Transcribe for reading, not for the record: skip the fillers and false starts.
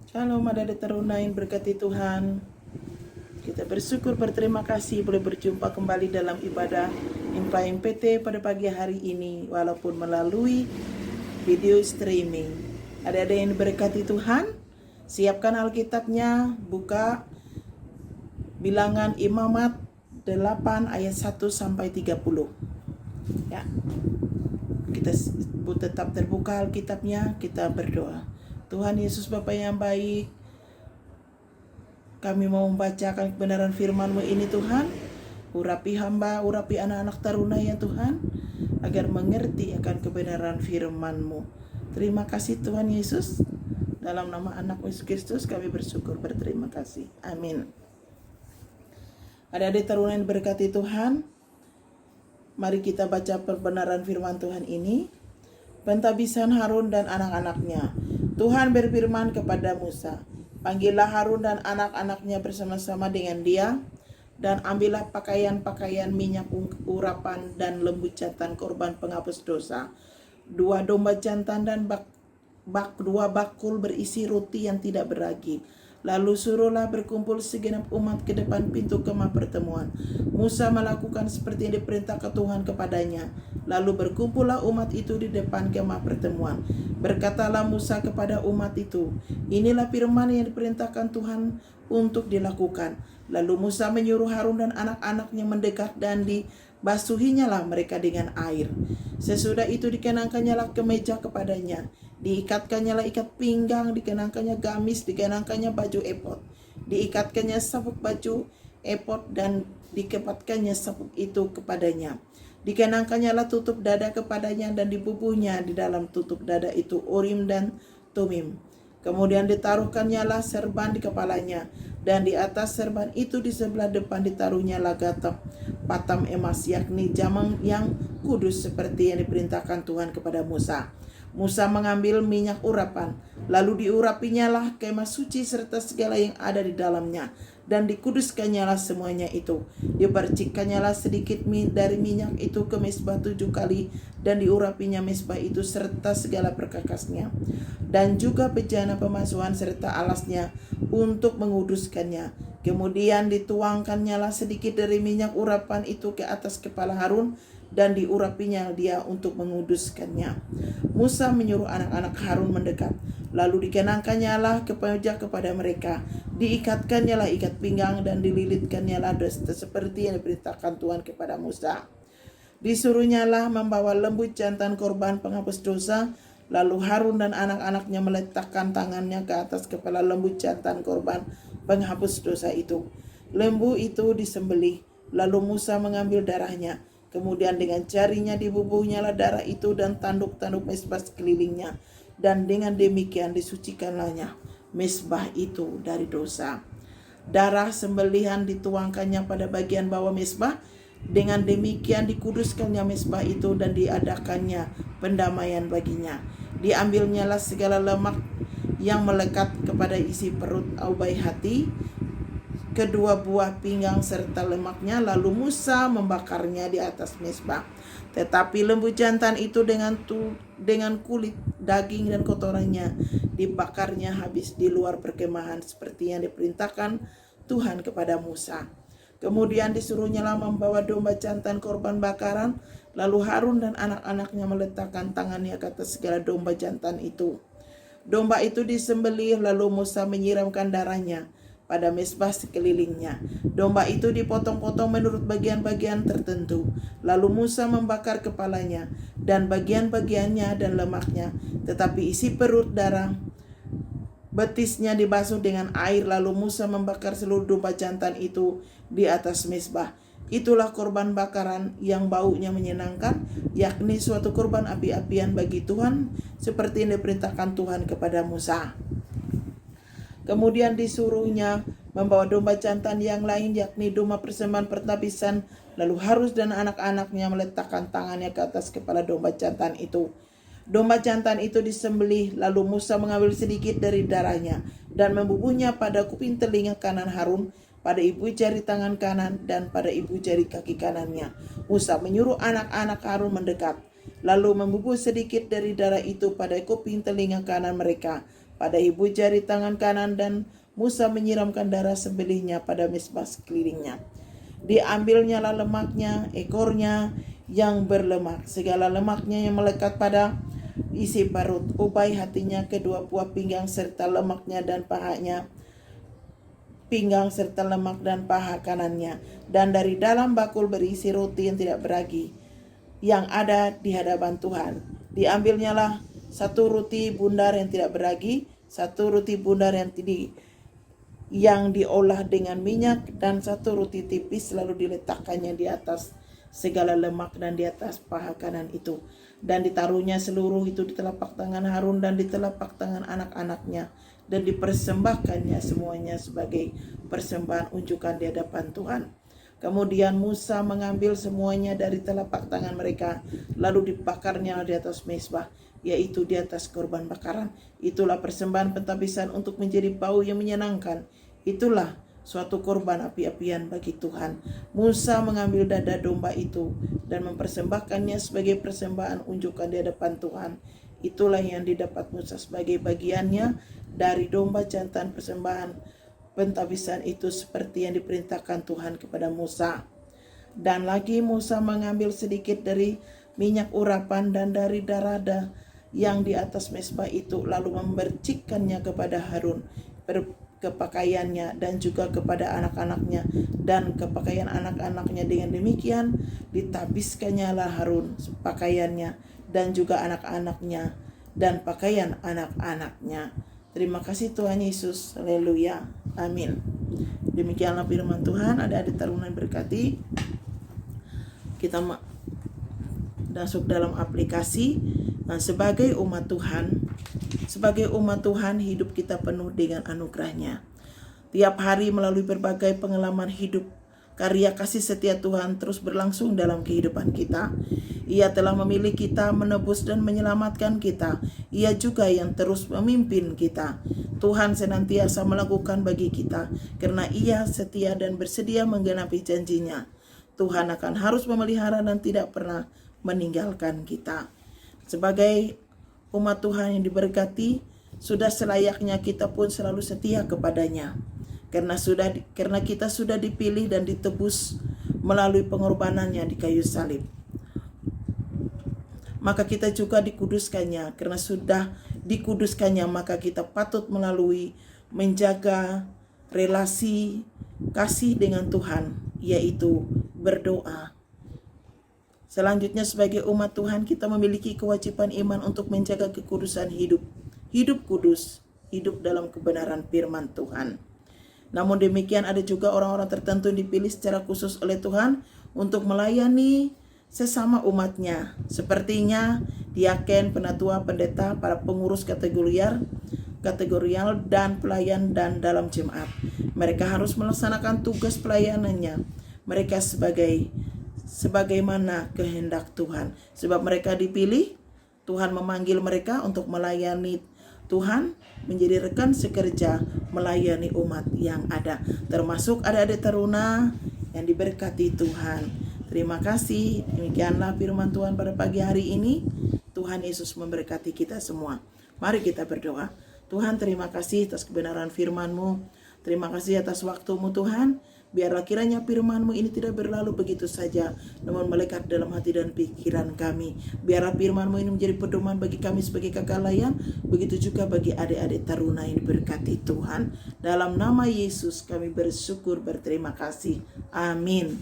Shalom, ada terunain berkati Tuhan. Kita bersyukur berterima kasih boleh berjumpa kembali dalam ibadah Impa MPT pada pagi hari ini, walaupun melalui video streaming. Ada yang diberkati Tuhan? Siapkan Alkitabnya, buka Bilangan Imamat 8 ayat 1 sampai 30. Ya. Kita tetap terbuka Alkitabnya, kita berdoa. Tuhan Yesus Bapa yang baik, kami mau membacakan kebenaran firman-Mu ini Tuhan. Urapi hamba, urapi anak-anak taruna ya Tuhan, agar mengerti akan kebenaran firman-Mu. Terima kasih Tuhan Yesus. Dalam nama anak Yesus Kristus kami bersyukur berterima kasih. Amin. Adik-adik taruna yang berkati Tuhan, mari kita baca perbenaran firman Tuhan ini. Pentabisan Harun dan anak-anaknya. Tuhan berfirman kepada Musa, panggillah Harun dan anak-anaknya bersama-sama dengan dia, dan ambillah pakaian-pakaian minyak urapan dan lembu jantan korban penghapus dosa, 2 domba jantan dan 2 bakul berisi roti yang tidak beragi. Lalu suruhlah berkumpul segenap umat ke depan pintu kemah pertemuan. Musa melakukan seperti yang diperintahkan Tuhan kepadanya. Lalu berkumpullah umat itu di depan kemah pertemuan. Berkatalah Musa kepada umat itu, inilah firman yang diperintahkan Tuhan untuk dilakukan. Lalu Musa menyuruh Harun dan anak-anaknya mendekat dan dibasuhinya lah mereka dengan air. Sesudah itu dikenakannya lah kemeja kepadanya, diikatkannya lah ikat pinggang, dikenakannya gamis, dikenakannya baju epod, diikatkannya sabuk baju epod dan dikepatkannya sabuk itu kepadanya. Dikenakannya lah tutup dada kepadanya dan dibubuhnya di dalam tutup dada itu Urim dan Tumim. Kemudian ditaruhkannya lah serban di kepalanya, dan di atas serban itu di sebelah depan ditaruhnya lah gatap patam emas, yakni jamang yang kudus seperti yang diperintahkan Tuhan kepada Musa. Musa mengambil minyak urapan, lalu diurapinya lah kemah suci serta segala yang ada di dalamnya, dan dikuduskannya lah semuanya itu. Dipercikkannya lah sedikit dari minyak itu ke mezbah 7 kali, dan diurapinya mezbah itu serta segala perkakasnya, dan juga bejana pemasuhan serta alasnya untuk menguduskannya. Kemudian dituangkannya lah sedikit dari minyak urapan itu ke atas kepala Harun, dan diurapinya dia untuk menguduskannya. Musa menyuruh anak-anak Harun mendekat, lalu dikenakannya lah kemeja kepada mereka, diikatkannya lah ikat pinggang dan dililitkannya lah dosa seperti yang diperintahkan Tuhan kepada Musa. Disuruhnya lah membawa lembu jantan korban penghapus dosa. Lalu Harun dan anak-anaknya meletakkan tangannya ke atas kepala lembu jantan korban penghapus dosa itu. Lembu itu disembelih, lalu Musa mengambil darahnya. Kemudian dengan jarinya dibubuhnya lah darah itu dan tanduk-tanduk mezbah sekelilingnya. Dan dengan demikian disucikanlahnya mezbah itu dari dosa. Darah sembelihan dituangkannya pada bagian bawah mezbah. Dengan demikian dikuduskannya mezbah itu dan diadakannya pendamaian baginya. Diambilnya lah segala lemak yang melekat kepada isi perut aubai hati, kedua buah pinggang serta lemaknya, lalu Musa membakarnya di atas mezbah. Tetapi lembu jantan itu dengan kulit, daging dan kotorannya dibakarnya habis di luar perkemahan seperti yang diperintahkan Tuhan kepada Musa. Kemudian disuruhnya lah membawa domba jantan korban bakaran, lalu Harun dan anak-anaknya meletakkan tangannya ke atas segala domba jantan itu. Domba itu disembelih, lalu Musa menyiramkan darahnya pada mezbah sekelilingnya. Domba itu dipotong-potong menurut bagian-bagian tertentu. Lalu Musa membakar kepalanya dan bagian-bagiannya dan lemaknya, tetapi isi perut darah betisnya dibasuh dengan air. Lalu Musa membakar seluruh domba jantan itu di atas mezbah. Itulah korban bakaran yang baunya menyenangkan, yakni suatu korban api-apian bagi Tuhan, seperti yang diperintahkan Tuhan kepada Musa. Kemudian disuruhnya membawa domba jantan yang lain, yakni domba persembahan pentabisan. Lalu Harun dan anak-anaknya meletakkan tangannya ke atas kepala domba jantan itu. Domba jantan itu disembelih, lalu Musa mengambil sedikit dari darahnya dan membubuhnya pada kuping telinga kanan Harun, pada ibu jari tangan kanan, dan pada ibu jari kaki kanannya. Musa menyuruh anak-anak Harun mendekat, lalu membubuh sedikit dari darah itu pada kuping telinga kanan mereka, pada ibu jari tangan kanan, dan Musa menyiramkan darah sembelihnya pada mezbah sekelilingnya. Diambilnyalah lemaknya, ekornya yang berlemak, segala lemaknya yang melekat pada isi perut, ubai hatinya, kedua buah pinggang serta lemaknya dan pahanya, pinggang serta lemak dan paha kanannya, dan dari dalam bakul berisi roti yang tidak beragi yang ada di hadapan Tuhan. Diambilnyalah satu roti bundar yang tidak beragi, satu roti bundar yang diolah dengan minyak, dan satu roti tipis, lalu diletakkannya di atas segala lemak dan di atas paha kanan itu. Dan ditaruhnya seluruh itu di telapak tangan Harun dan di telapak tangan anak-anaknya, dan dipersembahkannya semuanya sebagai persembahan unjukan di hadapan Tuhan. Kemudian Musa mengambil semuanya dari telapak tangan mereka, lalu dibakarnya di atas mezbah, yaitu di atas korban bakaran. Itulah persembahan pentabisan untuk menjadi bau yang menyenangkan. Itulah suatu korban api-apian bagi Tuhan. Musa mengambil dada domba itu dan mempersembahkannya sebagai persembahan unjukan di hadapan Tuhan. Itulah yang didapat Musa sebagai bagiannya dari domba jantan persembahan pentabisan itu, seperti yang diperintahkan Tuhan kepada Musa. Dan lagi Musa mengambil sedikit dari minyak urapan dan dari darah yang di atas mezbah itu, lalu memercikkannya kepada Harun, ke pakaiannya dan juga kepada anak-anaknya dan ke pakaian anak-anaknya. Dengan demikian ditabiskannya lah Harun pakaiannya dan juga anak-anaknya dan pakaian anak-anaknya. Terima kasih Tuhan Yesus. Haleluya. Amin. Demikianlah firman Tuhan. Adik-adik taruna berkati. Kita masuk dalam aplikasi. Sebagai umat Tuhan, hidup kita penuh dengan anugerah-Nya. Tiap hari melalui berbagai pengalaman hidup, karya kasih setia Tuhan terus berlangsung dalam kehidupan kita. Ia telah memilih kita, menebus dan menyelamatkan kita. Ia juga yang terus memimpin kita. Tuhan senantiasa melakukan bagi kita, karena Ia setia dan bersedia menggenapi janji-Nya. Tuhan akan harus memelihara dan tidak pernah meninggalkan kita. Sebagai umat Tuhan yang diberkati, sudah selayaknya kita pun selalu setia kepada-Nya. Karena kita sudah dipilih dan ditebus melalui pengorbanannya di kayu salib. Maka kita juga dikuduskannya. Karena sudah dikuduskannya, maka kita patut melalui menjaga relasi kasih dengan Tuhan, yaitu berdoa. Selanjutnya, sebagai umat Tuhan, kita memiliki kewajiban iman untuk menjaga kekudusan hidup. Hidup kudus, hidup dalam kebenaran firman Tuhan. Namun demikian, ada juga orang-orang tertentu yang dipilih secara khusus oleh Tuhan untuk melayani sesama umatnya, sepertinya diaken, penatua, pendeta, para pengurus kategorial dan pelayan dan dalam jemaat. Mereka harus melaksanakan tugas pelayanannya mereka sebagaimana kehendak Tuhan. Sebab mereka dipilih, Tuhan memanggil mereka untuk melayani Tuhan, menjadi rekan sekerja melayani umat yang ada, termasuk adik-adik taruna yang diberkati Tuhan. Terima kasih. Demikianlah firman Tuhan pada pagi hari ini. Tuhan Yesus memberkati kita semua. Mari kita berdoa. Tuhan, terima kasih atas kebenaran firman-Mu. Terima kasih atas waktu-Mu Tuhan. Biarlah kiranya firman-Mu ini tidak berlalu begitu saja, namun melekat dalam hati dan pikiran kami. Biarlah firman-Mu ini menjadi pedoman bagi kami sebagai kakak layan, begitu juga bagi adik-adik taruna yang diberkati Tuhan. Dalam nama Yesus kami bersyukur, berterima kasih. Amin.